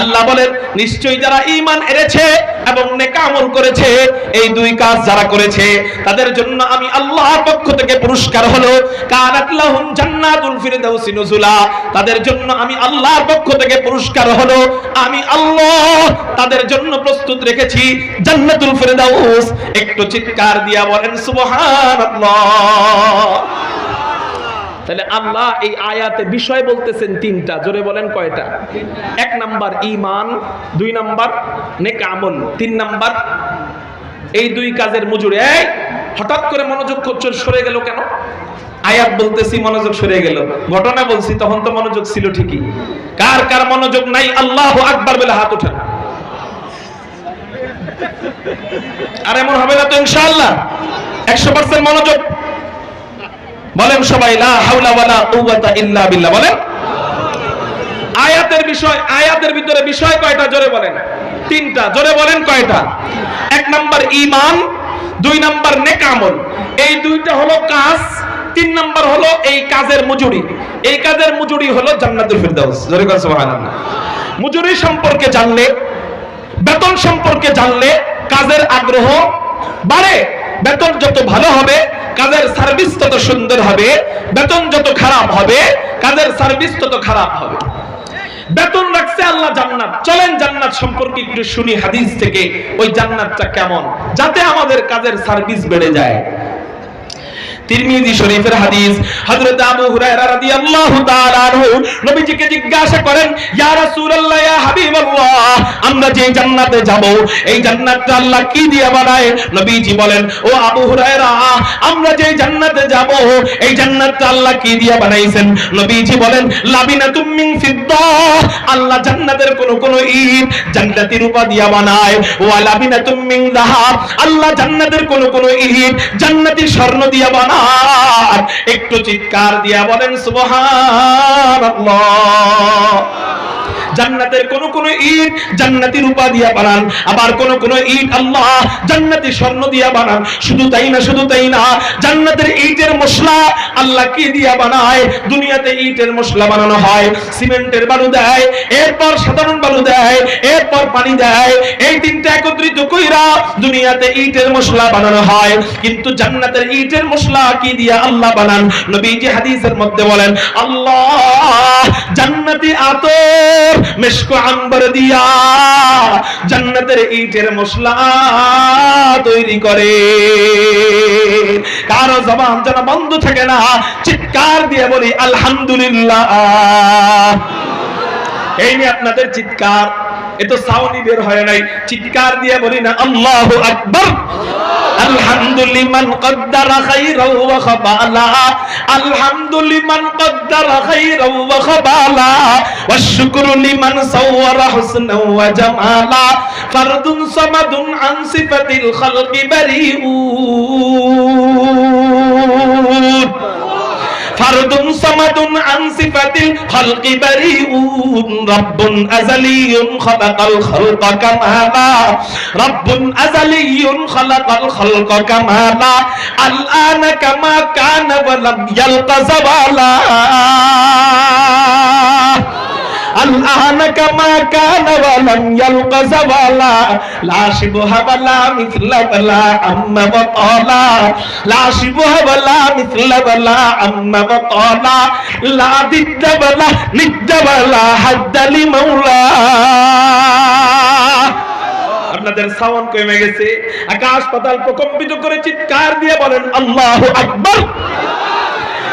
আল্লাহ বলেন নিশ্চয়ই যারা ঈমান এনেছে এবং নেক আমল করেছে, এই দুই কাজ যারা করেছে তাদের জন্য আমি আল্লাহর পক্ষ থেকে পুরস্কার হলো কানাত লাহুম জান্নাতুল ফিরদাউসি নুজুলা, তাদের জন্য আমি আল্লাহর পক্ষ থেকে পুরস্কার হলো আমি আল্লাহ তাদের জন্য প্রস্তুত রেখেছি জান্নাতুল ফিরদাউস। একটু চিৎকার দিয়া বলেন সুবহানাল্লাহ। তাহলে আল্লাহ এই আয়াতে বিষয় বলতেছেন তিনটা, জোরে বলেন কয়টা? এক নাম্বার ঈমান, দুই নাম্বার নেক আমল, তিন নাম্বার এই দুই কাজের মজুরি। এই হঠাৎ করে মনোযোগ সরে গেল কেন? আয়াত বলতেছি মনোযোগ সরে গেল, ঘটনা বলছি তখন তো মনোযোগ ছিল ঠিকই। কার কার মনোযোগ নাই আল্লাহু আকবার বলে হাত উঠান। আর এমন হবে না তো ইনশাআল্লাহ? 100% মনোযোগ বলেন সবাই, লা হাওলা ওয়ালা কুওয়াতা ইল্লা বিল্লাহ বলেন। আয়াতের বিষয়, আয়াতের ভিতরে বিষয় কয়টা জোরে বলেন? তিনটা, জোরে বলেন কয়টা? এক নাম্বার ঈমান, দুই নাম্বার নেক আমল, এই দুইটা হলো কাজ, তিন নাম্বার হলো এই কাজের মজুরি। এই কাজের মজুরি হলো জান্নাতুল ফিরদাউস, জোরে বলেন সুবহানাল্লাহ। মজুরি সম্পর্কে জানলে, বেতন সম্পর্কে জানলে কাজের আগ্রহ বাড়ে। বেতন যত ভালো হবে কাজের সার্ভিস তত সুন্দর হবে, বেতন যত খারাপ হবে কাজের সার্ভিস তত খারাপ হবে। বেতন রাখছে আল্লাহ জান্নাত, চলেন জান্নাত সম্পর্কে একটু শুনি হাদিস থেকে, ওই জান্নাতটা কেমন, যাতে আমাদের কাজের সার্ভিস বেড়ে যায়। তিরমিজি শরীফের হাদিস, হযরত আবু হুরায়রা রাদিয়াল্লাহু তাআলা আনহু নবীজিকে জিজ্ঞাসা করেন, ইয়া রাসূলুল্লাহ, ইয়া হাবিবাল্লাহ, আমরা যে জান্নাতে যাব এই জান্নাতটা আল্লাহ কি দিয়ে বানায়? নবীজি বলেন, ও আবু হুরায়রা, আমরা যে জান্নাতে যাব এই জান্নাতটা আল্লাহ কি দিয়ে বানাইছেন? নবীজি বলেন, লাবিনাতুম মিন ফিদ্দাহ, আল্লাহ জান্নাতের কোন ইট জান্নাতি রূপা দিয়ে বানায়। ওয়া লাবিনাতুম মিন যাহাব, আল্লাহ জান্নাতের কোন ইট জান্নাতি স্বর্ণ দিয়ে বানায়। একটু চিৎকার দিয়া বলেন সুবহানাল্লাহ। জান্নাতের কোন ইট জান্নাতি রূপা দিয়া বানান, আবার কোন ইট আল্লাহ জান্নাতি স্বর্ণ দিয়া বানান। শুধু তাই না, শুধু তাই না, জান্নাতের ইটের মশলা আল্লাহ কি দিয়া বানায়? দুনিয়াতে ইটের মশলা বানানো হয়, সিমেন্টের বালু দেয়, এরপর সাধারণ বালু দেয়, এরপর পানি দেয়, এই তিনটা একত্রিত কইরা দুনিয়াতে ইটের মশলা বানানো হয়। কিন্তু জান্নাতের ইটের মশলা কি দিয়া আল্লাহ বানান? নবীজি হাদিসের মধ্যে বলেন, আল্লাহ জান্নাতি আতর মিশক আম্বর দিয়া জান্নাতের ইটের মশলা তৈরি করে। কারো জবান যেন বন্ধ থাকে না, চিৎকার দিয়ে বলি আলহামদুলিল্লাহ। এই নিয়ে আপনাদের চিৎকার, এ তো সাউন্ডই বের হয় নাই, চিৎকার দিয়ে বলি না আল্লাহু আকবার। আলহামদুলিমান কদ্দারা খাইরাও ওয়া খাবালা, আলহামদুলিমান কদ্দারা খাইরাও ওয়া খাবালা, ওয়া শুকরু লিমান সাওয়ারা হুসনাও ওয়া জামালা, ফারদুন সামাদুন আন সিফাতিল খালকি বারিউন, ফারদুন সামাদুন আন সিফাতিল খালকি বারিউন, রব্বুন আযালিয়ুন খালাকাল খালকা কামালা, রব্বুন আযালিয়ুন খালাকাল খালকা কামালা, আলআনা কামা কানা ওয়া লাম ইয়ালকা যাওয়ালা, আলআনা কামা কানা ওয়া লাম ইয়ালকা যাওয়ালা, লা শিবহা ওয়ালা মিছলা ওয়ালা আম্মা ওয়া ক্বালা, লা শিবহা ওয়ালা মিছলা ওয়ালা আম্মা ওয়া ক্বালা, লা দিদ্দা ওয়ালা নিদ্দা ওয়ালা হাদ্দা লি মাওলা। আপনাদের সাউন্ড কমে গেছে, আকাশ পাতাল প্রকম্পিত করে চিৎকার দিয়ে বলেন আল্লাহু আকবার।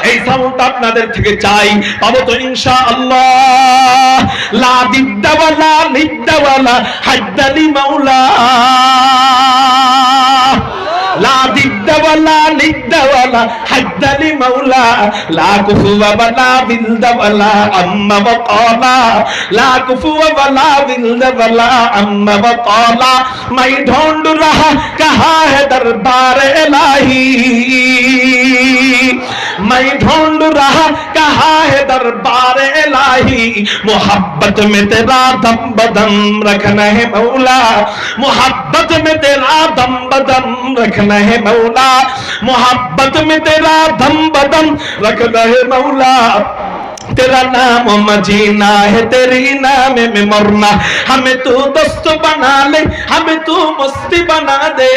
এই সাউন্ডটা আপনাদের থেকে চাই, পাবো তো ইনশাআল্লাহ। লা দিদ্দা ওয়ালা নিদ্দা ওয়ালা হাদ্দা লি মাওলা, লা দিদ্দা ওয়ালা নিদ্দা ওয়ালা হাদ্দা লি মাওলা, লা কুফুয়া ওয়ালা বিলদা ওয়ালা আম্মা ওয়া ক্বালা, লা কুফুয়া ওয়ালা বিলদা ওয়ালা আম্মা ওয়া ক্বালা, मैं ढूंढ रहा कहाँ है दरबार इलाही, मैं ढूंढ रहा कहाँ है दरबार इलाही, मोहब्बत में तेरा दम बदम रखना है मौला, मोहब्बत में तेरा दम बदम रखना है मौला, मोहब्बत में तेरा दम बदम रखना है मौला। तेरा नाम मजीना है, तेरी नाम में मरना, हमें तू दोस्त बना ले, हमें तू मस्ती बना दे,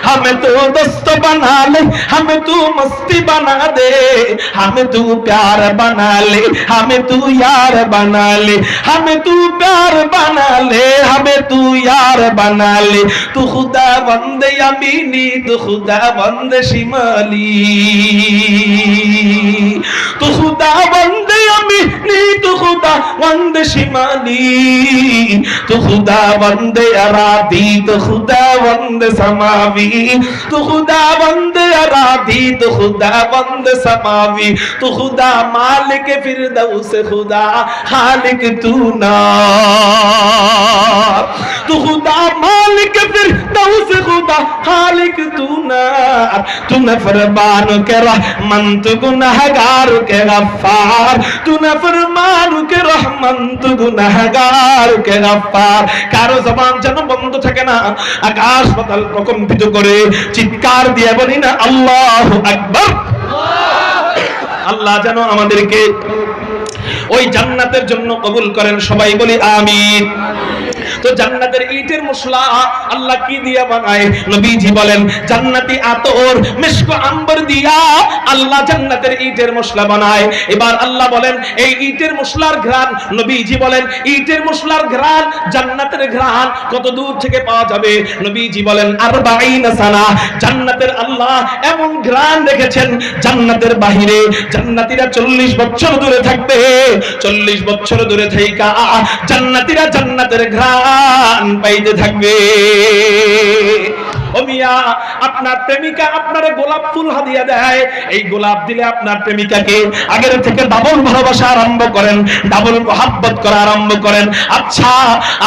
हमें तू दोस्त बना ले, हमें तू मस्ती बना दे, हमें तू प्यार बना ले, हमें तू यार बना ले, हमें तू प्यार बना ले, हमें तू यार बना ले, तू खुदा बंद यमीनी, तू खुदा बंद शिमाली, तू खुदा बंद यमीनी, तू खुदा बंद शिमाली, तू खुदा बंद अरादी, तू खुदा बंद समावी, तू खुदा बंद अरादी, तू खुदा बंद समावी, तू खुदा मालिक फिरदौस, खुदा खालिक तू ना, तू खुदा मालिक फिरदौस, खुदा खालिक तू ना, तू नफरमान के रहमान, तू गुनहगार के गफ्फार, तू नफरमान के रहमान, तू गुनहगार के गफ्फार। কারো জবান যেন বন্ধ থাকে না, আকাশ পাতাল প্রকম্পিত করে চিৎকার দিয়ে বলি না আল্লাহু আকবার। আল্লাহ যেন আমাদেরকে ওই জান্নাতের জন্য কবুল করেন, সবাই বলি আমিন। তো জান্নাতের ইটের মশলা আল্লাহ কি দিয়া বানায়? নবীজি বলেন জান্নাতি আতর মিশক আম্বর দিয়া আল্লাহ জান্নাতের ইটের মশলা বানায়। এবার আল্লাহ বলেন এই ইটের মশলার ঘ্রাণ, নবীজি বলেন ইটের মশলার ঘ্রাণ জান্নাতের ঘ্রাণ কত দূর থেকে পাওয়া যাবে? নবীজি বলেন 40 সানা। জান্নাতের আল্লাহ এমন ঘ্রাণ রেখেছেন, জান্নাতের বাহিরে জান্নাতীরা 40 বছর দূরে থাকবে, 40 বছর দূরে থেকে জান্নাতীরা জান্নাতের ঘ্রাণ পাইতে থাকবে। ও মিয়া, আপনার প্রেমিকা আপনারে গোলাপ ফুল হাদিয়া দেয়, এই গোলাপ দিলে আপনার প্রেমিকাকে আগের থেকে ডাবল ভালোবাসা আরম্ভ করেন, ডাবল মহব্বত করা আরম্ভ করেন। আচ্ছা,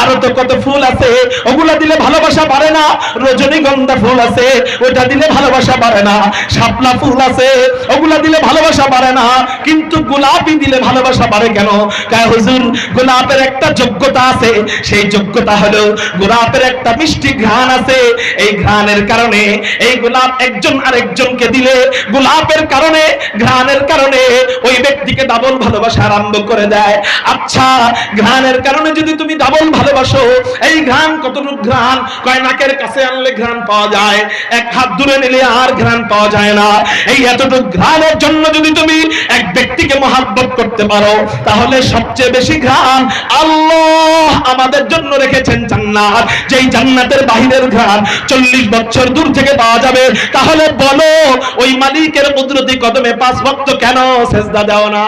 আরো তো কত ফুল আছে, ওগুলা দিলে ভালোবাসা বাড়ে না। রজনীগন্ধা ফুল আছে, ওটা দিলে ভালোবাসা বাড়ে না। শাপলা ফুল আছে, ওগুলা দিলে ভালোবাসা বাড়ে না। কিন্তু গোলাপি দিলে ভালোবাসা বাড়ে কেন? কয় হুজুর, গোলাপের একটা যোগ্যতা আছে, সেই যোগ্যতা হলো গোলাপের একটা মিষ্টি ঘ্রাণ আছে। এই ঘ্রাণের কারণে এই গোলাপ একজন আরেকজনকে দিলে গোলাপের কারণে, ঘ্রাণের কারণে ওই ব্যক্তিকে ডাবল ভালোবাসা আরম্ভ করে দেয়। আচ্ছা, ঘ্রাণের কারণে যদি তুমি ডাবল ভালোবাসো, এই ঘ্রাণ কতটুকু ঘ্রাণ? কয় নাকের কাছে আনলে ঘ্রাণ পাওয়া যায়, এক হাত দূরে নিলে আর ঘ্রাণ পাওয়া যায় না। এই এতটুকু ঘ্রাণের জন্য যদি তুমি এক ব্যক্তিকে মহব্বত করতে পারো, তাহলে সবচেয়ে বেশি ঘ্রাণ আল্লাহ আমাদের জন্য রেখেছেন জান্নাত। যেই জান্নাতের বাহিরের ঘ্রাণ 40 বছর দূর থেকে পাওয়া যাবে। তাহলে বলো, ওই মালিকের কুদরতি কদমে 5 ওয়াক্ত কেন সেজদা দাও না?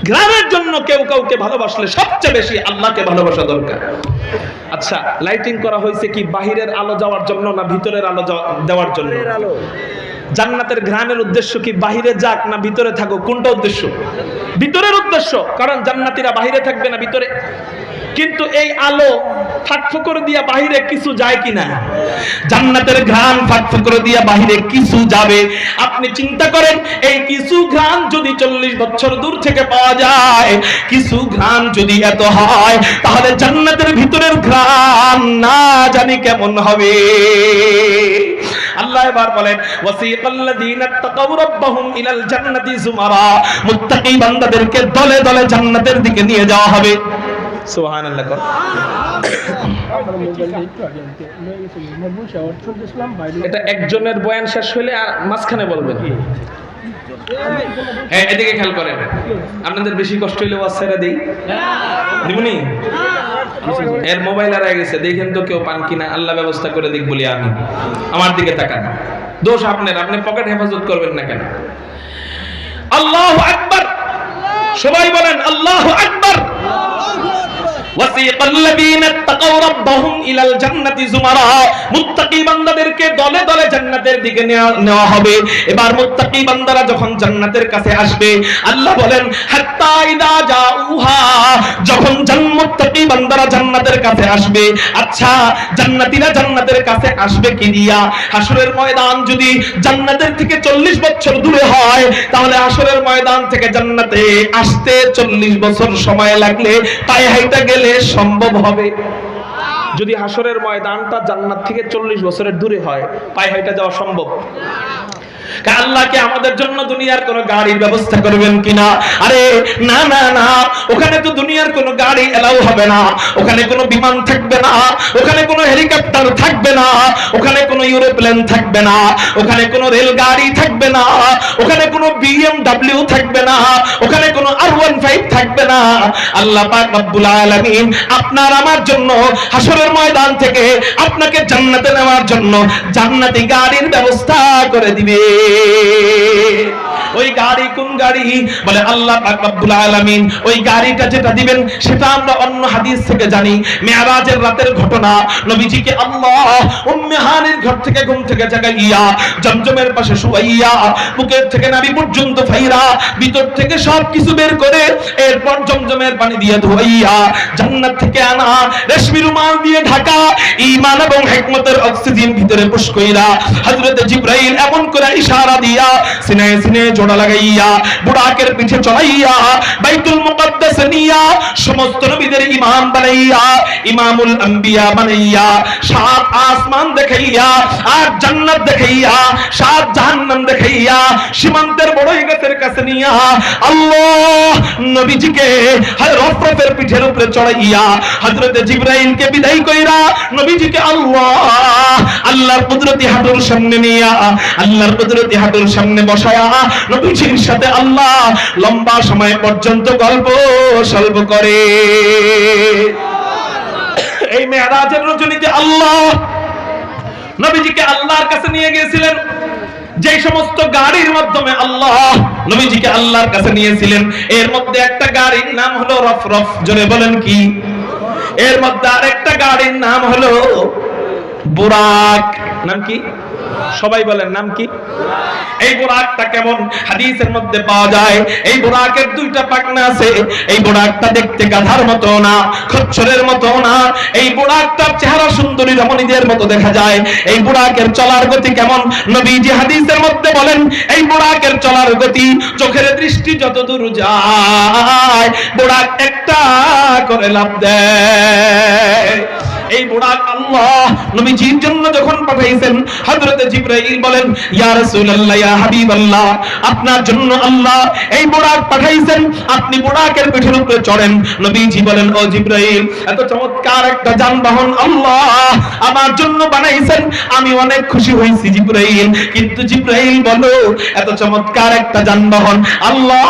ঘ্রাণের জন্য কেউ কাউকে ভালোবাসলে সবচেয়ে বেশি আল্লাহকে ভালোবাসা দরকার। আচ্ছা, লাইটিং করা হয়েছে কি বাহিরের আলো যাওয়ার জন্য না ভিতরের আলো দেওয়ার জন্য? জান্নাতের ঘ্রাণের উদ্দেশ্য কি বাহিরে যাক না ভিতরে থাকুক? কোনটা উদ্দেশ্য? ভিতরের উদ্দেশ্য, কারণ জান্নাতীরা বাহিরে থাকবে না ভিতরে। কিন্তু এই আলো ফাঁকফোকর দিয়া বাহিরে কিছু যায় কিনা? জান্নাতের ঘ্রাণ ফাঁকফোকর দিয়া বাহিরে কিছু যাবে। আপনি চিন্তা করেন, এই কিছু ঘ্রাণ যদি 40 বছর দূর থেকে পাওয়া যায়, কিছু ঘ্রাণ যদি এত হয়, তাহলে জান্নাতের ভিতরের ঘ্রাণ না জানি কেমন হবে। আল্লাহ এবার বলেন ওয়াসিকাল্লাযীনা তাকাউ রাব্বাহুম ইলাল জান্নাতি যুমারা, মুত্তাকি বান্দাদেরকে দলে দলে জান্নাতের দিকে নিয়ে যাওয়া হবে। সুবহানাল্লাহ। এটা একজনের বয়ান শেষ হইলে মাঝখানে বলবেন। হ্যাঁ, এদিকে খেয়াল করেন। আপনাদের বেশি কষ্ট হইলে ওয়াজ ছেড়ে দেই, দিবনি? এর মোবাইল হারিয়ে গেছে, দেখেন তো কেউ পান কিনা, আল্লাহ ব্যবস্থা করে দিক বলি আমি। আমার দিকে তাকান, দোষ আপনার, আপনি পকেট হেফাজত করবেন না কেন? আল্লাহু আকবার, সবাই বলেন আল্লাহু আকবার। ওয়াসিকাল্লাযীনা তাকাউ রাব্বাহুম ইলাল জান্নাতি যুমারা, মুত্তাকি বান্দাদেরকে দলে দলে জান্নাতের দিকে নেওয়া হবে। এবার মুত্তাকি বান্দারা যখন জান্নাতের কাছে আসবে, আল্লাহ বলেন হাত্তা ইযা জাউহা, যখন মুত্তাকি বান্দারা জান্নাতের কাছে আসবে। আচ্ছা, জান্নাতীরা জান্নাতের কাছে আসবে কি দিয়া? হাসরের ময়দান যদি জান্নাতের থেকে 40 বছর দূরে হয়, তাহলে হাসরের ময়দান থেকে জান্নাতে আসতে 40 বছর সময় লাগলে পায়ে হাঁটা গেলে সম্ভব হবে? যদি হাসরের ময়দানটা জান্নাত থেকে 40 বছরের দূরে হয়, পায়ে হাঁটা যাওয়া সম্ভব? আল্লাহকে আমাদের জন্য দুনিয়ার কোন গাড়ির ব্যবস্থা করবেন কিনা? আরে না না না, ওখানে তো দুনিয়ার কোন গাড়ি এলাও হবে না, ওখানে কোনো বিমান থাকবে না, ওখানে কোনো হেলিকপ্টার থাকবে না, ওখানে কোনো এরোপ্লেন থাকবে না, ওখানে কোনো রেলগাড়ি থাকবে না, ওখানে কোনো BMW থাকবে না, ওখানে কোনো R15 থাকবে না। আল্লাহ পাক রব্বুল আলামিন আপনার আমার জন্য হাসরের ময়দান থেকে আপনাকে জান্নাতে নেওয়ার জন্য জান্নাতি গাড়ির ব্যবস্থা করে দিবে। ওই গাড়ি কোন গাড়ি? বলে আল্লাহ পাক রব্বুল আলামিন ওই গাড়িটা যেটা দিবেন সেটা আমরা অন্য হাদিস থেকে জানি। মেরাজের রাতের ঘটনা, নবীজিকে আল্লাহ উম্মে হানির ঘর থেকে ঘুম থেকে জাগাইয়া জমজমের পাশে শুয়াইয়া বুকের থেকে নাভি পর্যন্ত ফাইরা ভিতর থেকে সব কিছু বের করে এরপর জমজমের পানি দিয়ে ধুইয়া জান্নাত থেকে আনা রেশমি রুমাল দিয়ে ঢাকা ঈমান এবং হিকমতের অক্সিজেন ভিতরে পুশ কইরা হযরত জিবরাইল এমন করে ইশারা দিয়া সিনায় সিনায় জোড়া লাগাইয়া বুড়াকের পিঠে চড়াইয়া বাইতুল মুকদ্দাস নিয়া সমস্ত নবীদের ইমাম বানাইয়া ইমামুল আম্বিয়া বানাইয়া সাত আসমান দেখাইয়া আর জান্নাত দেখাইয়া সাত জাহান্নাম দেখাইয়া সীমান্তের বড়ই গাছের কাছে নিয়া আল্লাহ নবীজিকে রফরফের পিঠের উপরে চড়াইয়া হযরত জিবরাইলকে বিদায় কইরা নবীজিকে আল্লাহর কুদরতি হাঁটুর সামনে নিয়া আল্লাহর কুদরতি হাঁটুর সামনে বসায়া নবীজির সাথে আল্লাহ লম্বা সময় পর্যন্ত গল্প সল্প করে। এই মেরাজের রজনীতে আল্লাহ নবীজিকে আল্লাহর কাছে নিয়ে গিয়েছিলেন। যে সমস্ত গাড়ির মাধ্যমে আল্লাহ নবীজিকে আল্লাহর কাছে নিয়েছিলেন এর মধ্যে একটা গাড়ির নাম হলো রফরফ। জোরে বলেন কি? এর মধ্যে আরেকটা গাড়ির নাম হলো বুরাক। নাম কি? সবাই বলেন নাম কি? এই বুরাকটা কেমন? হাদিসের মধ্যে পাওয়া যায় এই বুরাকের দুইটা পাখনা আছে। এই বুরাকটা দেখতে গাধার মতো না, খচ্চরের মতো না। এই বুরাকটার চেহারা সুন্দরী রমণীদের মতো দেখা যায়। এই বুরাকের চলার গতি কেমন? নবীজি হাদিসের মধ্যে বলেন এই বুরাকের চলার গতি চোখের দৃষ্টি যত দূর যায় বুরাক একটা করে লাফ দেয়। এই বুরাক আল্লাহ নবীজির জন্য যখন পাঠাইছেন হযরত জিবরাইল বলেন ইয়া রাসূলুল্লাহ ইয়া হাবিবাল্লাহ আপনার জন্য আল্লাহ এই বুরাক পাঠাইছেন, আপনি বুরাকের পিঠের উপরে চড়েন। নবীজি বলেন ও জিবরাইল এত চমৎকার একটা যানবাহন আল্লাহ আমার জন্য বানাইছেন, আমি অনেক খুশি হইছি জিবরাইল। কিন্তু জিবরাইল বলো এত চমৎকার একটা যানবাহন আল্লাহ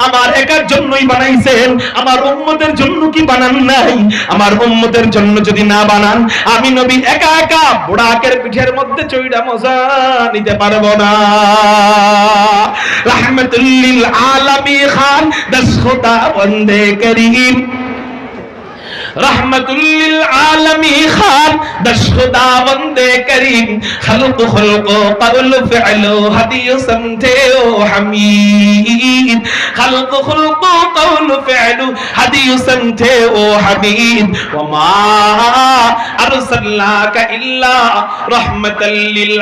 আমার একার জন্যই বানাইছেন, আমার উম্মতের জন্য কি বানান নাই? আমার উম্মতের জন্য যদি না বানান আমি নবী একা একা বুড়াকের পিঠের মধ্যে চইড়া মজা নিতে পারবো না। রাহমাতুল লিল আলামিন খান দস খোদা বন্দে করিম रहमतुल लिल आलमी खान दश खुदा बंदे करीम खल्क खुल्को कौल फ़िअलो हदियो समझे ओ हमीद खल्क खुल्को कौल फ़िअलो हदियो समझे ओ हमीद वमा अरसलनाका इल्ला रहमतल लिल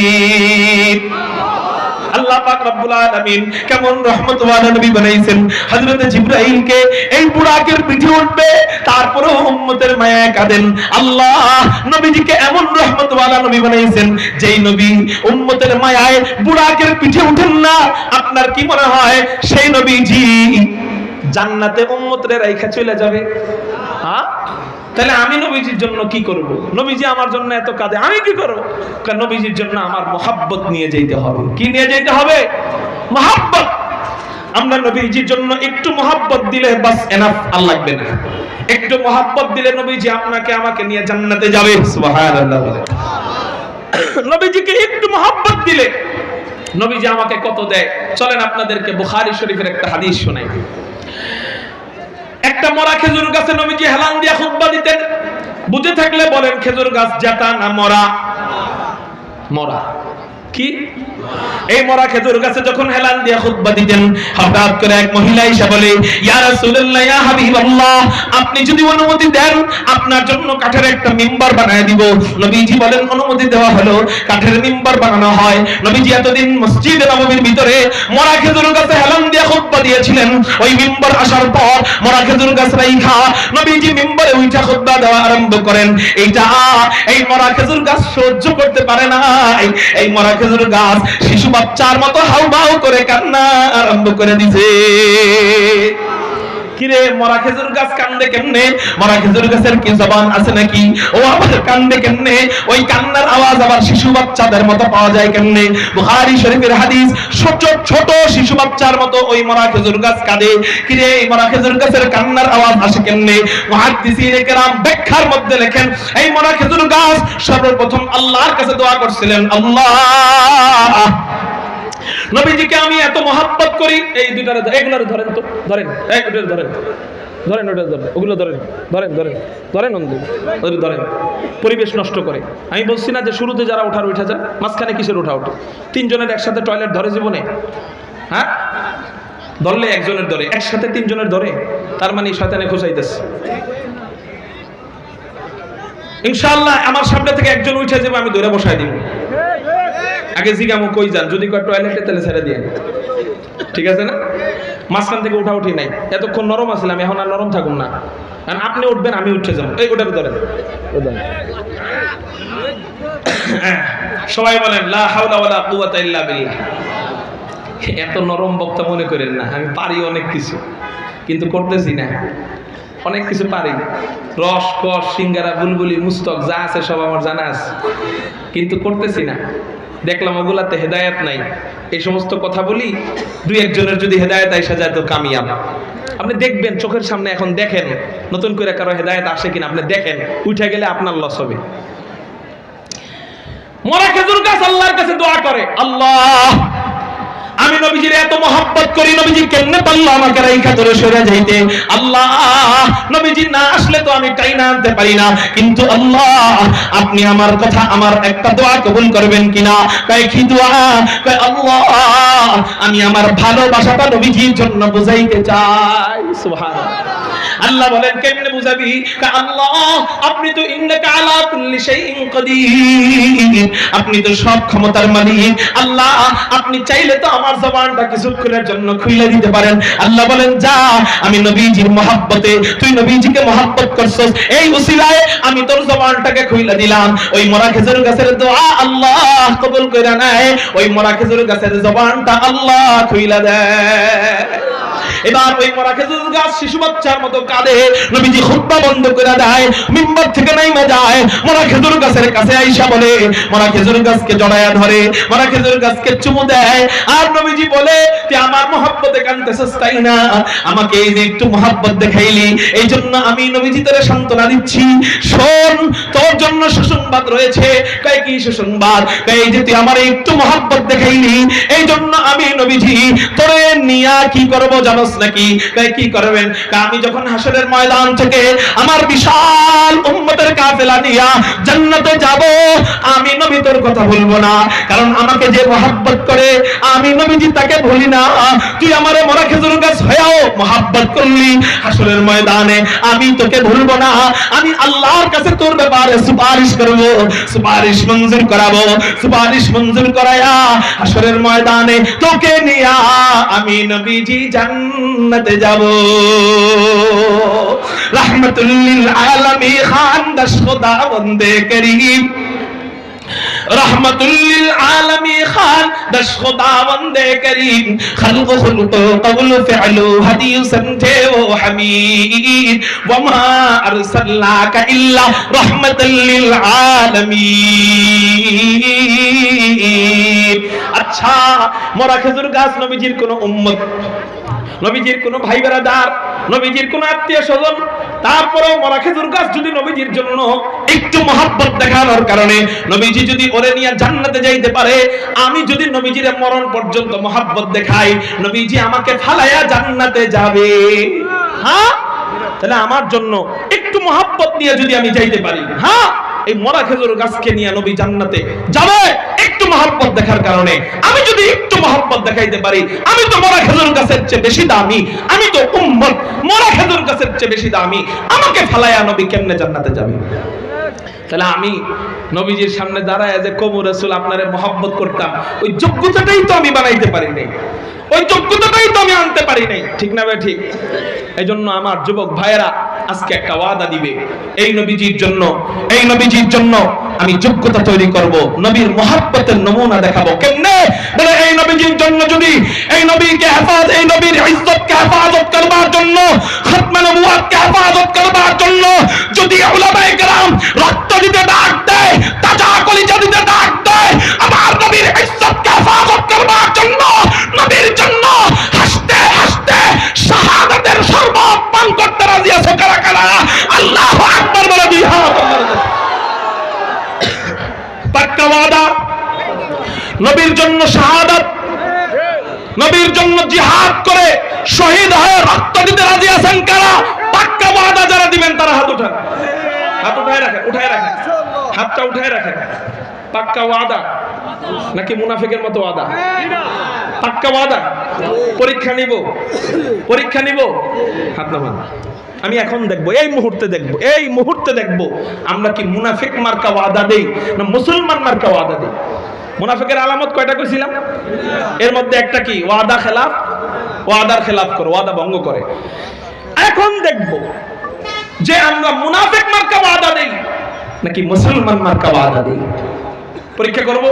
आलमीन। আল্লাহ পাক রব্বুল আলামিন কেমন রহমত ওয়ালা নবী বানাইছেন। হযরত জিবরাইলকে এই বুরাকের পিঠে উঠবে তারপরেও উম্মতের মায়ায় কাঁদেন। আল্লাহ নবীজিকে এমন রহমত ওয়ালা নবী বানাইছেন যেই নবী উম্মতের মায়ায় বুরাকের পিঠে উঠেন না। আপনার কি মনে হয় সেই নবীজি জান্নাতে উম্মতরে রাইখা চলে যাবে? হ্যাঁ, তাহলে আমি নবীজির জন্য কি করব? নবীজি আমার জন্য এত কাঁদে, আমি কি করব? কারণ নবীজির জন্য আমার মহব্বত নিয়ে যেতে হবে। কি নিয়ে যেতে হবে? মহব্বত। আমরা নবীজির জন্য একটু মহব্বত দিলে বাস এনাফ, আর লাগবে না। একটু মহব্বত দিলে নবীজি আপনাকে আমাকে নিয়ে জান্নাতে যাবে। সুবহানাল্লাহ। নবীজিকে একটু মহব্বত দিলে নবীজি আমাকে কত দেয়। চলেন আপনাদেরকে বুখারী শরীফের একটা হাদিস শোনাই। একটা মরা খেজুর গাছে নবীজি হেলান দিয়া খুতবা দিতেন। বুঝে থাকলে বলেন খেজুর গাছ জাতা না মরা? মরা। কি এই মরা খেজুর গাছে যখন হেলান দিয়ে খুতবা দিতেন, হঠাৎ করে এক মহিলা এসে বলে, ইয়া রাসূলুল্লাহ, ইয়া হাবিবাল্লাহ, আপনি যদি অনুমতি দেন আপনার জন্য কাঠের একটা মিম্বার বানায় দিব। নবীজি বলেন অনুমতি দেওয়া হলো, কাঠের মিম্বার বানানো হয়। নবীজি এতদিন মসজিদে নববীর ভিতরে মরা খেজুর গাছে হেলান দিয়ে খুতবা দিয়েছিলেন। ওই মিম্বার আসার পর মরা খেজুর গাছ রাইখা নবীজি মিম্বারে উঠা খুতবা দেওয়া আরম্ভ করেন। এই মরা খেজুর গাছ সহ্য করতে পারে না। এই মরা খেজুর গাছ শিশু বাচ্চার মতো হাউমাউ করে কান্না আরম্ভ করে দিছে। কিরে মরা খেজুর গাছ কান্দে কেমনে? মরা খেজুর গাছের কি জবান আছে নাকি? ও আবার কান্দে কেমনে? ওই কান্নার আওয়াজ আবার শিশু বাচ্চাদের মতো পাওয়া যায় কেমনে? বুখারী শরীফের হাদিস, ছোট ছোট শিশু বাচ্চার মতো ওই মরা খেজুর গাছ কাঁদে। কিরে এই মরা খেজুর গাছের কান্নার আওয়াজ আসে কেমনে? মুহাদ্দিসিনে কেরাম ব্যাখ্যার মধ্যে লেখেন, এই মরা খেজুর গাছ সর্বপ্রথম আল্লাহর কাছে দোয়া করছিলেন, আল্লাহ নবীজিকে আমি এত মহব্বত করি। এই দুইটারে এগুলারে ধরেন তো, ধরেন, এই ওটারে ধরেন, ধরেন ওটা ধরেন, ওগুলো ধরেন, ধরেন ধরেন ধরেন ওদের ধরেন, পরিবেশ নষ্ট করে। আমি বলছি না যে শুরুতে যারা ওঠার উঠা যায়, মাঝখানে কিসের ওঠা ওঠে? তিনজনের একসাথে টয়লেট ধরে জীবনে? হ্যাঁ, ধরলে একজনের ধরে, একসাথে তিনজনের ধরে, তার মানে শয়তানে খোঁচাইতেছে। ইনশাআল্লাহ আমার সামনে থেকে একজন উঠে যাবে, আমি ধরে বসাই দিব। আগে জিগামো কই যান, যদি কয় টয়লেটে তাহলে ছেড়ে দিয়ে, ঠিক আছে না? মাঝখান থেকে উঠা উঠি নাই, এতক্ষণ নরম আসলাম, এখন আর নরম থাকুন না। কারণ আপনি উঠবেন, আমি উঠে যাবো। এই ওটাকে ধরেন, সবাই বলেন লা হাওলা ওয়ালা কুওয়াতা ইল্লা বিল্লাহ। এত নরম বক্তা মনে করেন না, আমি পারি অনেক কিছু, কিন্তু করতেছি না। অনেক কিছু পারি, রস কস সিঙ্গারা বুলবুলি মুস্তক যা আছে সব আমার জানা আছে, কিন্তু করতেছি না। দেখলাম ওগুলাতে হেদায়েত নাই। এই সমস্ত কথা বলি, দুই একজনের যদি হেদায়েত আইসা যায় তো কামিয়াব। আপনি দেখবেন চোখের সামনে, এখন দেখেন নতুন করে কারো হেদায়েত আসে কিনা, আপনি দেখেন, উঠে গেলে আপনার লস হবে। মরা খেজুর গাছ আল্লাহর কাছে দোয়া করে, আল্লাহ আমি নবীজির এত মহব্বত করি, নবীজি কেমনে পারলো আমাকে রাইখা ধরে সরে যাইতে? আল্লাহ নবীজি না আসলে তো আমি টাইনা আনতে পারি না, কিন্তু আল্লাহ আপনি আমার কথা, আমার একটা দোয়া কবুল করবেন কিনা? কয় কি দোয়া? কয় আল্লাহ আমি আমার ভালোবাসাটা নবীজির জন্য বুঝাইতে চাই। সুবহানাল্লাহ। আল্লাহ বলেন কেমনে বুঝাবি? আল্লাহ আপনি তো ইন্নাকা আলা কুল্লি শাইইন কাদির, আপনি তো সব ক্ষমতার মালিক। আল্লাহ আপনি চাইলে তো আমার জবানটা কিছুক্ষণের জন্য খুলে দিতে পারেন। আল্লাহ বলেন যা, আমি নবীজির মহব্বতে, তুই নবীজিকে মহব্বত করছস, এই উসিলায় আমি তোর জবানটাকে খুলে দিলাম। ওই মরা খেজুর গাছের দোয়া আল্লাহ কবুল কইরা নেয়, ওই মরা খেজুর গাছের জবানটা আল্লাহ খুইলা দেয়। এবার ওই মরা খেজুর গাছ শিশু বাচ্চার মতো কাঁদে। নবীজি খুতবা বন্ধ করে দেয়, মিম্বার থেকে নাইমা যায়, মরা খেজুর গাছের কাছে আইসা বলে, মরা খেজুর গাছকে জড়ায়া ধরে, মরা খেজুর গাছকে চুমু দেয়। আর নবীজি বলে, তুই আমার মহব্বতে কাঁদতেছিস তাই না? আমাকে এই যে একটু মহব্বত দেখাইলি, এই জন্য আমি নবীজি তোরে সান্ত্বনা দিচ্ছি। শোন, তোর জন্য সুসংবাদ রয়েছে। কয় কি সুসংবাদ? কয় এই যে তুই আমার একটু মহব্বত দেখাইলি, এই জন্য আমি নবীজি তোরে নিয়া কি করব জানোস নাকি? কয় কি করবেন? আমি যখন হাসরের ময়দান থেকে আমার বিশাল উম্মতের কাফেলা নিয়া জান্নাতে যাব, আমি নবী তোর কথা ভুলবো না, কারণ আমাকে যে মহব্বত করে আমি নবীজি তাকে ভুলি না। তুই আমারে মরা খেজুর গাছ হয়েও মহব্বত করলি, হাসরের ময়দানে আমি তোকে ভুলবো না। আমি আল্লাহর কাছে তোর ব্যাপারে সুপারিশ করব, সুপারিশ মঞ্জুর করাবো, সুপারিশ মঞ্জুর করায়া হাসরের ময়দানে তোকে নিয়া আমি নবীজি জান্নাতে যাব। रहमतुल लिल आलमी खान दश खुदा बंदे करीम, रहमतुल लिल आलमी खान दश खुदा बंदे करीम, खल्क़ खुल्क़ क़ौल फ़िअल हदीसन थे वो हमीद, वमा अरसलनाका इल्ला रहमतुल लिल आलमीन। अच्छा, मोरा खेजुर गाছ নবীজির কোন উম্মত, নবীজির কোন ভাই বেরাদার, নবীজির কোন আত্মীয় স্বজন, তারপরেও মরা খেজুর গাছ যদি নবীজির জন্য একটু মহব্বত দেখানোর কারণে নবীজি যদি ওরে নিয়ে জান্নাতে যাইতে পারে, আমি যদি নবীজির মরণ পর্যন্ত মহব্বত দেখাই, নবীজি আমাকে ফালায়া জান্নাতে যাবে। হ্যাঁ, তাহলে আমার জন্য একটু মহব্বত নিয়ে যদি আমি যাইতে পারি, হ্যাঁ, এই মরা খেজুর গাছকে নিয়ে নবী জান্নাতে যাবে। একটু মহব্বত দেখার কারণে, আমি যদি একটু মহব্বত দেখাইতে পারি, আমি তো মরা খেজুর গাছের চেয়ে বেশি দামি, আমি তো উম্মত মরা খেজুর গাছের চেয়ে বেশি দামি, আমাকে ফালায়া নবী কেমনে জান্নাতে যাবে? তাহলে আমি নবীজির সামনে দাঁড়ায় যে কবু রাসূল আপনারে মহব্বত করতাম, ওই যোগ্যতাটাই তো আমি বানাইতে পারি নাই, ওই যোগ্যতাটাই তো আমি আনতে পারি নাই, ঠিক না ভাই? ঠিক। এই জন্য আমার যুবক ভাইয়েরা আজকে একটা ওয়াদা দিবে, এই নবীজির জন্য, এই নবীজির জন্য আমি যোগ্যতা তৈরি করব, নবীর মহব্বতের নমুনা দেখাবো। কেমনে? বলে এই নবীজির জন্য যদি এই নবীকে হেফাজত, এই নবীর ইজ্জতকে হেফাজত করবার জন্য, খতমে নবুয়তকে হেফাজত করবার জন্য যদি উলামায়ে কেরাম রক্ত দিতে ডাক দেয়, তাজা কলিজা দিতে ডাক দেয়, আমার নবীর ইজ্জতকে হেফাজত করবার জন্য, নবীর জন্য হাসতে হাসতে শাহাদাতের শরবত পান করতে রাজি আছে কারা কারা? আল্লাহু আকবার বলে দুই হাত। পাক্কা ওয়াদা, নবীর জন্য শাহাদাত, নবীর জন্য জিহাদ করে শহীদ হয়ে রক্ত দিতে রাজি আছেন কারা? পাক্কা ওয়াদা যারা দিবেন তারা হাত উঠান, হাত উঠায় রাখেন, উঠায় রাখেন, হাতটা উঠায় রাখেন। পাক্কা ওয়াদা নাকি মুনাফিকের মতো ওয়াদা? পাক্কা ওয়াদা। পরীক্ষা নিব, পরীক্ষা নিব, হাত নামান। আমি এখন দেখবো, এই মুহূর্তে দেখবো, এই মুহূর্তে দেখবো আমরা কি মুনাফিক মার্কা ওয়াদা দেই না মুসলমান মার্কা ওয়াদা দেই। মুনাফিকের আলামত কয়টা কইছিলাম? এর মধ্যে একটা কি? ওয়াদা খেলাফ, ওয়াদার খেলাফ করে, ওয়াদা ভঙ্গ করে। এখন দেখবো যে আমরা মুনাফিক মার্কা ওয়াদা দেই নাকি মুসলমান মার্কা ওয়াদা দেই। পরীক্ষা করব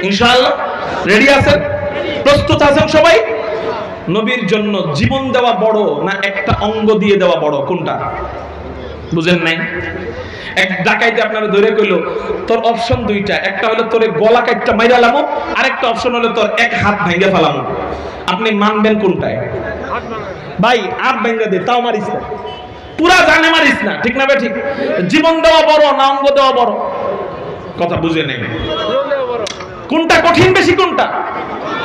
ইনশাআল্লাহ। রেডি আছেন? প্রস্তুত আছেন সবাই? নবীর জন্য জীবন দেওয়া বড় না একটা অঙ্গ দিয়ে দেওয়া বড়? কোনটা বুঝেন নাই? এক ডাকাইতে আপনারা ধরে কইলো তোর অপশন দুইটা, একটা হলো তোরে গলা কাটটা মাইরা লামো, আরেকটা অপশন হলো তোর এক হাত ভাঙে ফেলামো। আপনি মানবেন কোনটায়? ভাই হাত ভাঙে দে, তাও মারিস না, পুরা জানে মারিস না, ঠিক না ভাই? ঠিক। জীবন দেওয়া বড় না অঙ্গ দেওয়া বড়? কথা বুঝে নেই। কোনটা কঠিন বেশি? কোনটা?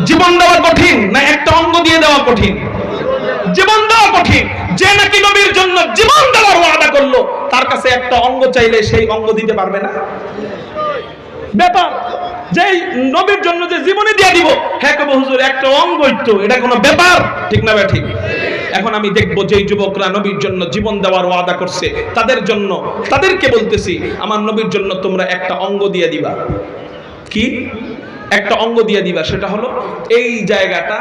জীবন দেওয়া কঠিন না একটা অঙ্গ দিয়ে দেওয়া কঠিন? জীবন দেওয়া কঠিন। যে নাকি নবীর জন্য জীবন দেওয়ার ওয়াদা করলো, তার কাছে একটা অঙ্গ চাইলে সেই অঙ্গ দিতে পারবে না? ব্যাপার যে নবীর জন্য যে জীবনে দিয়ে দিব, হ্যাঁ কবি হুজুর একটা অঙ্গ তো, এটা কোনো ব্যাপার? ঠিক না ভাই? ঠিক। এখন আমি দেখবো যে যুবকরা নবীর জন্য জীবন দেওয়ার ওয়াদা করছে, তাদের জন্য, তাদেরকে বলতেছি আমার নবীর জন্য তোমরা একটা অঙ্গ দিয়ে দিবা। কি একটা অঙ্গ দিয়ে দিবা? সেটা হলো এই জায়গাটা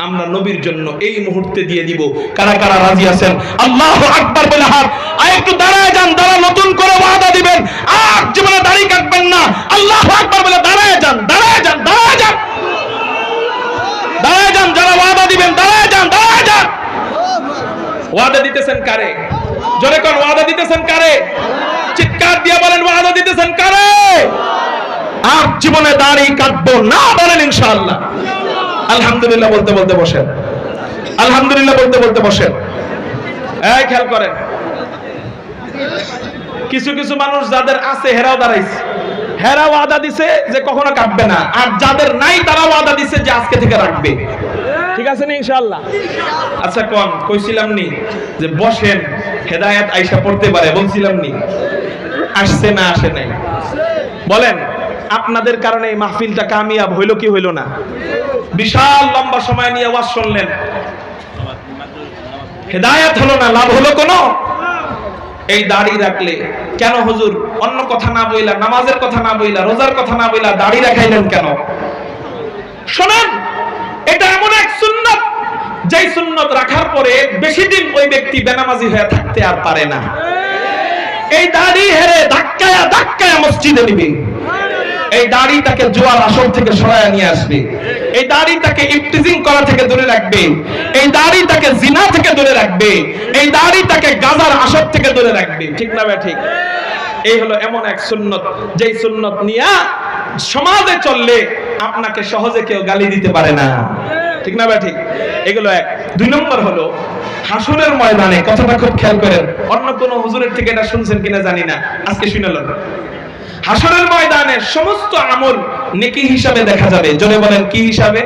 আমরা নবীর জন্য এই মুহূর্তে দিয়ে দিব। কারা কারা রাজি আছেন? আল্লাহু আকবার বলে হাত। আর একটু দাঁড়ায় যান, দাঁড়া নতুন করে ওয়াদা দিবেন, আর জীবনে দাড়ি কাটবেন না। আল্লাহু আকবার বলে দাঁড়ায় যান, দাঁড়ায় যান, দাঁড়ায় যান, দাঁড়ায় যান। যারা ওয়াদা দিবেন দাঁড়ায় যান, দাঁড়ায় যান। ওয়াদা দিতেছেন কারে? জোরে কোন ওয়াদা দিতেছেন কারে? চিৎকার দিয়ে বলেন ওয়াদা দিতেছেন কারে? আর জীবনে দাড়ি কাটবো না বলেন ইনশাআল্লাহ। আলহামদুলিল্লাহ বলতে বলতে বসেন, আলহামদুলিল্লাহ বলতে বলতে বসেন। এই খেয়াল করেন, কিছু কিছু মানুষ যাদের আছে হেরাও দাঁড়াইছে, হেরা ওয়াদা দিছে যে কখনো কাটবে না, আর যাদের নাই তারা ওয়াদা দিছে যে আজকে থেকে রাখবে। ঠিক আছে না ইনশাআল্লাহ? আচ্ছা কোন কইছিলাম নি যে বসেন, হেদায়েত আইসা পড়তে পারে, বলছিলাম নি? আসছে না আসে নাই? বলেন আপনাদের কারণে এই মাহফিলটা কামিয়াব হইল কি হইল না? বিশাল লম্বা সময় নিয়ে ওয়াজ শুনলেন, হেদায়েত হলো না, লাভ হলো কোনো? এই দাড়ি রাখলে কেন হুজুর অন্য কথা না বইলা, নামাজের কথা না বইলা, রোজার কথা না বইলা দাড়ি রাখাইলেন কেন? শোনেন, এটা এমন এক সুন্নাত, যেই সুন্নাত রাখার পরে বেশি দিন ওই ব্যক্তি বেনামাজি হয়ে থাকতে আর পারে না। এই দাড়ি হেরে ধাক্কায়া ধাক্কায়া মসজিদে নিবে, এই দাড়ি তাকে জুয়ার আসর থেকে সরায়া নিয়ে আসবে, এই দাড়ি তাকে ইফতিজিং করা থেকে দূরে রাখবে, এই দাড়ি তাকে জিনা থেকে দূরে রাখবে, এই দাড়ি তাকে গাজার আসর থেকে দূরে রাখবে। ঠিক না ভাই? ঠিক। এই হলো এমন এক সুন্নত, যেই সুন্নত নিয়ে সমাজে চললে আপনাকে সহজে কেউ গালি দিতে পারে না। ঠিক না ভাই? ঠিক। এগুলো এক। দুই নম্বর হলো হাসরের ময়দানে, কথাটা খুব খেয়াল করেন, অন্য কোন হুজুরের থেকে এটা শুনছেন কিনা জানি না, আজকে শুনলেন। হাসরের ময়দানে সমস্ত আমল নেকি হিসাবে দেখা যাবে। জোরে বলেন কি হিসাবে?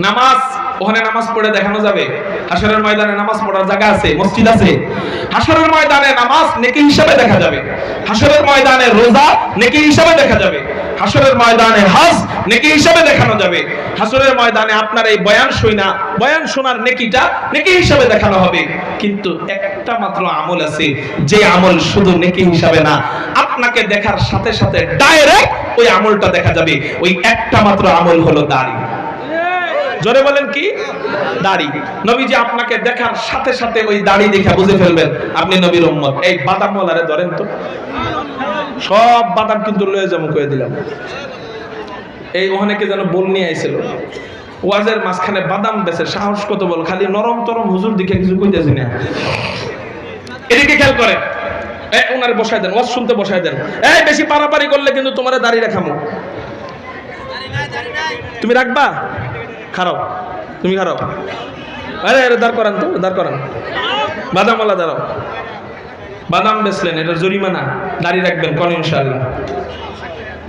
নামাজ, ওখানে নামাজ পড়ে দেখানো যাবে। হাসরের ময়দানে নামাজ পড়ার জায়গা আছে, মসজিদ আছে। হাসরের ময়দানে নামাজ নেকি হিসাবে দেখা যাবে। হাসরের ময়দানে রোজা নেকি হিসাবে দেখা যাবে। হাসরের ময়দানে হজ নেকি হিসাবে দেখানো যাবে। হাসরের ময়দানে আপনার এই বয়ান শোনার নেকিটা নেকি হিসাবে দেখানো হবে। কিন্তু একটা মাত্র আমল আছে, যে আমল শুধু নেকি হিসাবে না, আপনাকে দেখার সাথে সাথে ডাইরেক্ট ওই আমলটা দেখা যাবে। ওই একটা মাত্র আমল হলো দাড়ি। জোরে বলেন কি? দাড়ি। নবীজি আপনাকে দেখার সাথে সাথে ওই দাড়ি দেখে বুঝে ফেলবেন আপনি নবীর উম্মত। এই বাদাম ওয়ালারে ধরেন তো, সব বাদাম কিন্তু লয়ে যাবো কয়ে দিলাম। এই ওখানে কে যেন বল নিয়ে আইছিল, ওয়াজের মাঝখানে বাদাম বেচে, সাহস কত বল, খালি নরম তরম হুজুর দিকে কিছু কইতেছি না। এদিকে খেয়াল করেন, ওনারে বসায় দেন, ওয়াজ শুনতে বসায় দেন। এই বেশি পারাপারি করলে কিন্তু তোমার দাড়ি রাখামো। তুমি রাখবা? খারাপ, তুমি খারাপ। আরে আরে দাঁড় করান তো, দাঁড় করান। বাদামওয়ালা দাঁড়াও। বাদাম বেচলেন, এটা জরিমানা। দাড়ি রাখবেন কোন? ইনশাআল্লাহ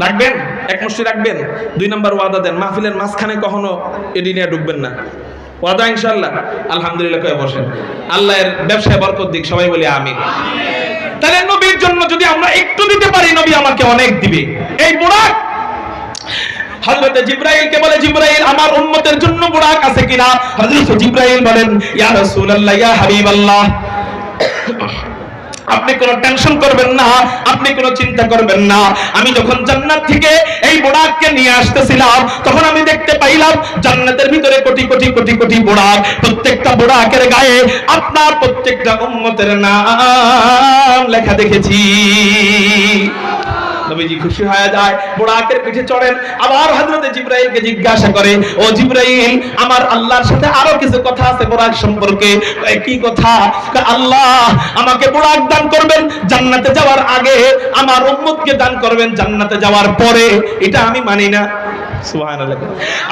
রাখবেন, এক মুষ্টি রাখবেন। 2 নম্বর ওয়াদা দেন, মাহফিলের মাঝখানে কখনো এডি নিয়ে ঢুকবেন না। ওয়াদা ইনশাআল্লাহ? আলহামদুলিল্লাহ কয়ে বসেন। আল্লাহর ব্যবসায় বরকত দিক, সবাই বলি আমিন। তাহলে নবীর জন্য যদি আমরা একটু দিতে পারি, নবী আমাকে অনেক দিবে। এই বুরাক হযরত জিবরাইলকে বলে, জিবরাইল আমার উম্মতের জন্য বুরাক আছে কিনা? হযরত জিবরাইল বলেন, ইয়া রাসূলুল্লাহ, ইয়া হাবিবাল্লাহ, আপনি কোনো টেনশন করবেন না, আপনি কোনো চিন্তা করবেন না। আমি যখন জান্নাত থেকে এই বুরাককে নিয়ে আসতেছিলাম, তখন আমি দেখতে পাইলাম জান্নাতের ভিতরে কোটি কোটি কোটি কোটি বুরাক। প্রত্যেকটা বুরাকের গায়ে আপনার প্রত্যেকটা উম্মতের নাম লেখা দেখেছি। নবীজি খুশি হয়ে যায়, বুরাকের পিঠে চড়েন। আবার হযরত জিবরাইলকে জিজ্ঞাসা করে, ও জিবরাইল, আমার আল্লাহর সাথে আরো কিছু কথা আছে বুরাক সম্পর্কে। কি কথা? আল্লাহ আমাকে বুরাক দান করবেন জান্নাতে যাওয়ার আগে, আমার উম্মতকে দান করবেন জান্নাতে যাওয়ার পরে। এটা আমি মানি না। সুবহানাল্লাহ।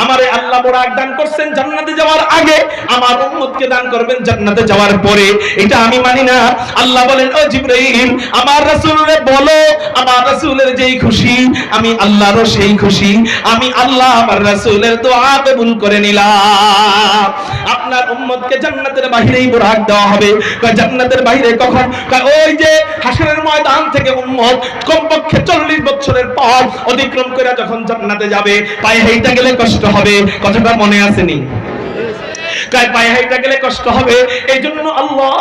আমারে আল্লাহ বুরাক দান করছেন জান্নাতে যাওয়ার আগে, আমার উম্মতকে দান করবেন জান্নাতে যাওয়ার পরে। এটা আমি মানি না। আল্লাহ বলেন, ও জিবরাইল, আমার রাসূলরে বলো, আমার রাসূলের যেই খুশি, আমি আল্লাহরও সেই খুশি। আমি আল্লাহ আমার রাসূলের দোয়া কবুল করে নিলাম। আপনার উম্মতকে জান্নাতের বাইরেই বুরাক দেওয়া হবে। জান্নাতের বাইরে কখন? ওই যে হাসরের ময়দান থেকে উম্মত কমপক্ষে 40 বছরের পর অতিক্রম করে যখন জান্নাতে যাবে, পায়ে হেঁটে গেলে কষ্ট হবে। কথাটা মনে আসেনি? পায়ে হেঁটে গেলে কষ্ট হবে। এই জন্য আল্লাহ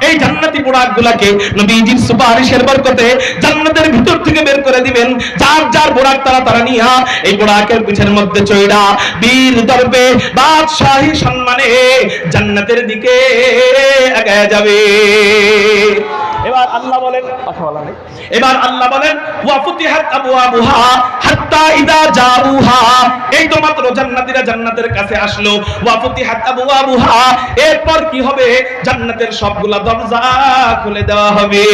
এই জান্নাতি বুরাকগুলোকে নবীজির সুপারিশের বরকতে জান্নাতের ভিতর থেকে বের করে দিবেন। যার যার বুরাক তারা নিয়া এই বুরাকের পিঠের মধ্যে চড়া বীর দর্বে বাদশাহী সম্মানে জান্নাতের দিকে এগিয়ে যাবে। এবার আল্লাহ বলেন, কথা বলা নেই। এবার আল্লাহ বলেন, ওয়া ফুতিহাত আবওয়াবুহা হাত্তা ইযা জাউহা। এই তো মাত্র জান্নাতীরা জান্নাতের কাছে আসলো। ওয়া ফুতিহাত আবওয়াবুহা, এরপর কি হবে? জান্নাতের সবগুলা দরজা খুলে দেওয়া হবে।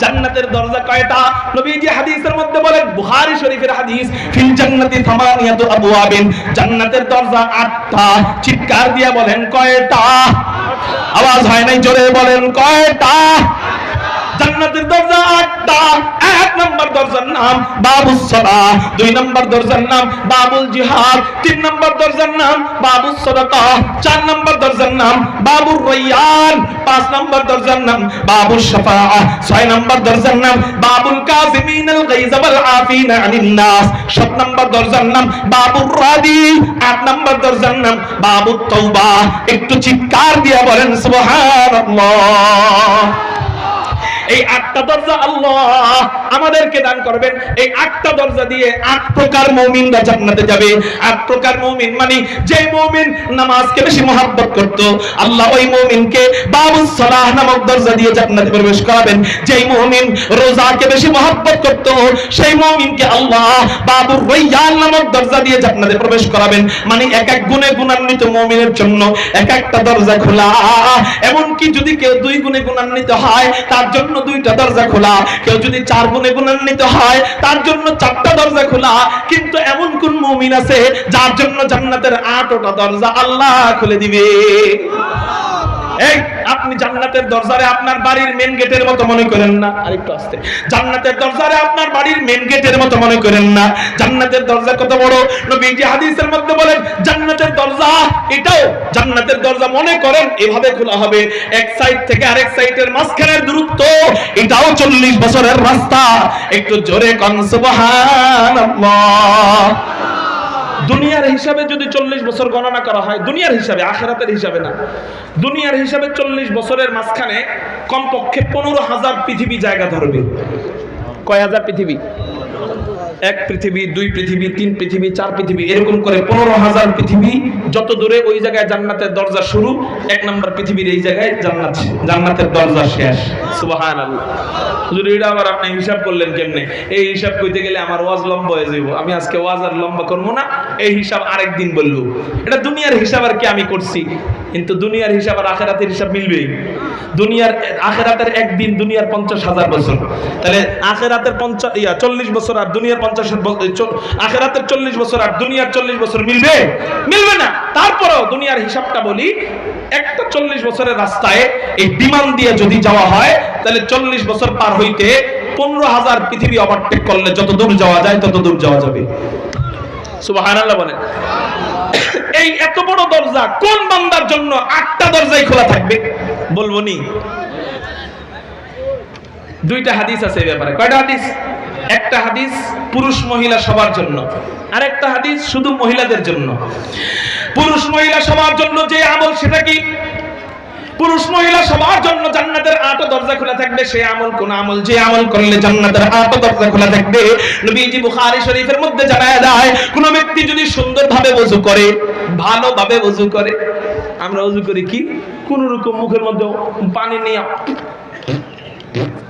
জান্নাতের দরজা কয়টা? নবীজি হাদিসের মধ্যে বলেন, বুখারী শরীফের হাদিস, ফিল জান্নাতি থামানিয়াতু আবওয়াবিন, জান্নাতের দরজা 8টা। চিৎকার দিয়ে বলেন কয়টা? আওয়াজ হয় নাই, জোরে বলেন কয়টা? জান্নাতের দরজা 8টা। 1 নম্বর দরজার নাম বাবুস সালাহ, 2 নম্বর দরজার নাম বাবুল জিহাদ, 3 নম্বর দরজার নাম বাবুস সাদাকা, 4 নম্বর দরজার নাম বাবুর রায়্যান, 5 নম্বর দরজার নাম বাবুস শাফাআহ, 6 নম্বর দরজার নাম বাবুল কাযিমিনাল গায়জ ওয়াল আফিনা আনিন নাস, 7 নম্বর দরজার নাম বাবুর রাদি, 8 নম্বর দরজার নাম বাবুত তাওবা। একটু চিৎকার দিয়ে বলেন সুবহানাল্লাহ। এই 8টা দরজা আল্লাহ আমাদেরকে দান করবেন। এই 8টা দরজা দিয়ে 8 প্রকার মুমিনরা জান্নাতে যাবে। 8 প্রকার মুমিন মানে যে মুমিন নামাজকে বেশি মহব্বত করত, আল্লাহ ওই মুমিনকে বাবুস সালাহ নামক দরজা দিয়ে জান্নাতে প্রবেশ করাবেন। যেই মুমিন রোজাকে বেশি মহব্বত করত, সেই মুমিনকে আল্লাহ বাবুর রায়্যান নামক দরজা দিয়ে জান্নাতে প্রবেশ করাবেন। মানে এক এক গুণে গুণান্বিত মুমিনের জন্য এক একটা দরজা খোলা। এমন কি যদি কেউ 2 গুণে গুণান্বিত হয়, তার জন্য 2টা দরজা খোলা। কেউ যদি 4 গুণে গুণান্বিত হয়, তার জন্য 4টা দরজা খোলা। কিন্তু এমন কোন মুমিন আছে যার জন্য জান্নাতের 8টা দরজা আল্লাহ খুলে দিবে? এই আপনি জান্নাতের দরজারে আপনার বাড়ির মেন গেটের মতো মনে করেন না, আরেকটু আস্তে, জান্নাতের দরজারে আপনার বাড়ির মেন গেটের মতো মনে করেন না। জান্নাতের দরজা কত বড়, নবীজি হাদিসের মধ্যে বলেন জান্নাতের দরজা, এটাও জান্নাতের দরজা মনে করেন এভাবে খোলা হবে, এক সাইড থেকে আরেক সাইডের মাঝখানের দূরত্ব এটাও 40 বছরের রাস্তা। একটু জোরে কোন সুবহানাল্লাহ। দুনিয়ার হিসাবে যদি 40 বছর গণনা করা হয়, দুনিয়ার হিসাবে, আখিরাতের হিসাবে না, দুনিয়ার হিসাবে 40 বছরের মাঝখানে কমপক্ষে 15,000 পৃথিবী জায়গা ধরবে। কয় হাজার পৃথিবী? 1 পৃথিবী, 2 পৃথিবী, 3 পৃথিবী, 4 পৃথিবী, এরকম করে 15,000 পৃথিবী যত দূরে ওই জায়গায় জান্নাতের দরজা শুরু, 1 নম্বর পৃথিবীর এই জায়গায় জান্নাতের দরজা শেষ। সুবহানাল্লাহ। হুজুর এটা আবার আপনি হিসাব করলেন কেমনে? এই হিসাব কইতে গেলে আমার ওয়াজ লম্বা হয়ে যাবে, আমি আজকে ওয়াজ আর লম্বা করবো না, এই হিসাব আরেকদিন বলবো। এটা দুনিয়ার হিসাব আর কি আমি করছি, কিন্তু দুনিয়ার হিসাব আর আখিরাতের হিসাব মিলবেই। দুনিয়ার আখিরাতের একদিন, দুনিয়ার 50,000 বছর, তাহলে আখিরাতের 40 বছর আর দুনিয়ার 50 বছর, আখিরাতের 40 বছর আর দুনিয়ার 40 বছর মিলবে? মিলবে না। তারপরেও দুনিয়ার হিসাবটা বলি, একটা 40 বছরের রাস্তায় এই বিমান দিয়ে যদি যাওয়া হয় তাহলে 40 বছর পার হইতে 15,000 পৃথিবী ওভারটেক করলে যত দূর যাওয়া যায় তত দূর যাওয়া যাবে। সুবহানাল্লাহ বলেন। এই এত বড় দরজা কোন বান্দার জন্য 8টা দরজাই খোলা থাকবে বলবো নি? 2টা হাদিস আছে এই ব্যাপারে। কয়টা হাদিস? একটা হাদিস পুরুষ মহিলা সবার জন্য, আর একটা হাদিস শুধু মহিলাদের জন্য। পুরুষ মহিলা সবার জন্য যে আমল, সেটা কি? পুরুষ মহিলা সবার জন্য জান্নাতের 8টা দরজা খোলা থাকবে। সেই আমল কোন আমল? যে আমল করলে জান্নাতের 8টা দরজা খোলা থাকবে। নবীজি বুখারী শরীফের মধ্যে জানায়া দেয়, কোন ব্যক্তি যদি সুন্দরভাবে ওযু করে, ভালোভাবে ওযু করে, আমরা ওযু করি কি কোন রকম মুখের মধ্যে পানি নিয়ে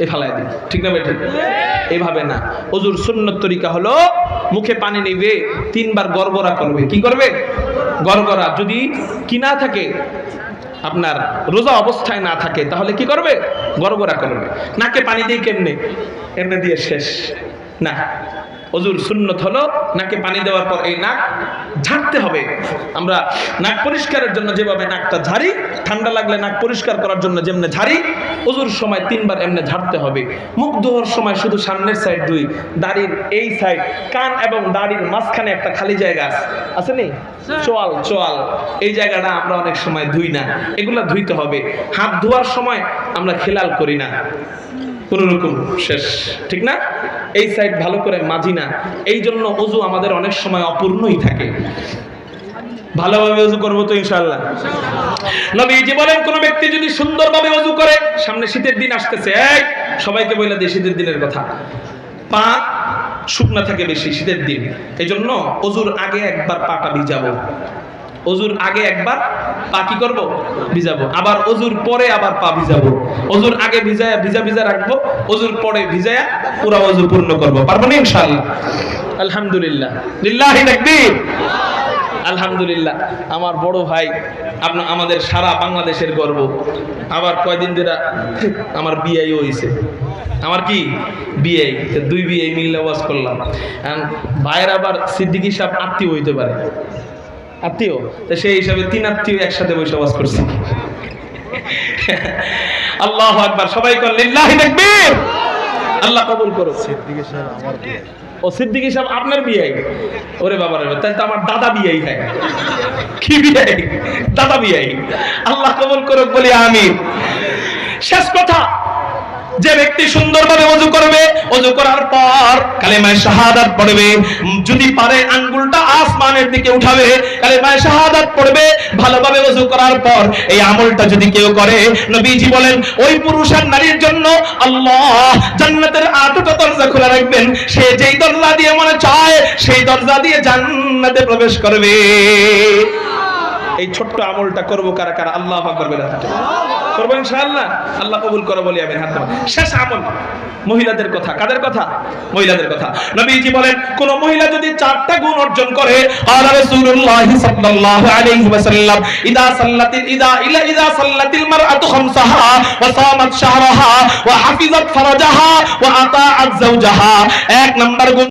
এই ফেলাই দিই, ঠিক না বেঠিক? এইভাবে না। ওযুর সুন্নত তরিকা হলো মুখে পানি নেবে, 3 বার গড়গড়া করবে। কি করবে? গড়গড়া। যদি কি না থাকে, আপনার রোজা অবস্থায় না থাকে, তাহলে কি করবে? গড়গড়া করবে। নাকে পানি দিয়ে কেমনে? এমনি দিয়ে শেষ না। ওযুর সুন্নত হলো নাকে পানি দেওয়ার পর এই নাক ঝাড়তে হবে। আমরা নাক পরিষ্কারের জন্য যেভাবে নাকটা ঝাড়ি, ঠান্ডা লাগলে নাক পরিষ্কার করার জন্য যেমনে ঝাড়ি, ওযুর সময় 3 বার এমনি ঝাড়তে হবে। মুখ ধোয়ার সময় শুধু সামনের সাইড ধুই, দাড়ির এই সাইড, কান এবং দাড়ির মাঝখানে একটা খালি জায়গা আছে নি, চোয়াল, এই জায়গাটা আমরা অনেক সময় ধুই না, এগুলা ধুইতে হবে। হাত ধোয়ার সময় আমরা খেলাল করি না, কোনরকম শেষ, ঠিক না? এই সাইড ভালো করে মাজি না, এই জন্য ওযু আমাদের অনেক সময় অপূর্ণই থাকে। ভালোভাবে ওযু করবো তো ইনশাআল্লাহ। নবীজি বলেন, কোন ব্যক্তি যদি সুন্দরভাবে ওযু করে, সামনে শীতের দিন আসতেছে, এই সবাইকে বলে দিই শীতের দিনের কথা, পা শুকনা থাকে বেশি শীতের দিন, এই জন্য ওযুর আগে একবার পাটা ভিজাবো। ওযুর আগে একবার পা কি করবো? ভিজাবো। আবার ওযুর পরে আবার পা ভিজাবো। ওযুর আগে ভিজা রাখবো, ওযুর পরে ভিজায়া পুরো ওযু পূর্ণ করবো। পারবো না ইনশাআল্লাহ? আলহামদুলিল্লাহ, লিল্লাহি তাকবীর। আলহামদুলিল্লাহ। আমার বড় ভাই, আমাদের সারা বাংলাদেশের গর্ব। আবার কয়দিন ধরে আমার বিয়েও হয়েছে। আমার কি বিয়ে, 2 বিয়ে মিলে ওয়াজ করলাম। ভাইয়ের আবার সিদ্দিকী সাহেব আত্মীয় হইতে পারে, আত্মীয়, সেই হিসাবে 3 আত্মীয় একসাথে বসে ওয়াজ করছি। আল্লাহু আকবার। সবাই কর লিল্লাহি তাকবীর। আল্লাহ কবুল করো। সিদ্দিকী সাহেব আমার বিয়ে। ও সিদ্দিকী সাহেব আপনার বিয়ে? ওরে বাবা রে, তাহলে তো আমার দাদা বিয়ে হয়। কি বিয়ে? দাদা বিয়ে। আল্লাহ কবুল করুক, বলি আমিন। শেষ কথা, যে ব্যক্তি সুন্দরভাবে ওযু করবে, ওযু করার পর কালেমায়ে শাহাদাত পড়বে, যদি পারে আঙ্গুলটা আসমানের দিকে উঠাবে, কালেমায়ে শাহাদাত পড়বে ভালোভাবে ওযু করার পর। এই আমলটা যদি কেউ করে, নবীজি বলেন ওই পুরুষ আর নারীর জন্য আল্লাহ জান্নাতের 8টা দরজা খোলা রাখবেন। সে যেই দরজা দিয়ে মনে চায় সেই দরজা দিয়ে জান্নাতে প্রবেশ করবে। এই ছোট্ট আমলটা করবো কারা কারা? আল্লাহু আকবার বলে করবো ইনশাআল্লাহ। আল্লাহ কবুল করে, বলি আমিন। হাত নামান। শেষ আমল মহিলাদের কথা। কাদের কথা? মহিলাদের কথা। নবীজি বলেন, কোন মহিলা যদি 4টা গুণ অর্জন করে, আলা রাসূলুল্লাহ সাল্লাল্লাহু আলাইহি ওয়াসাল্লাম, ইদা সাল্লাতিল মারআতু খামসাহা ওয়া সামাত শাহরাহা ওয়া হাফিজাত ফারাজাহা ওয়া আতাআত যাওজাহা। 1 নাম্বার গুণ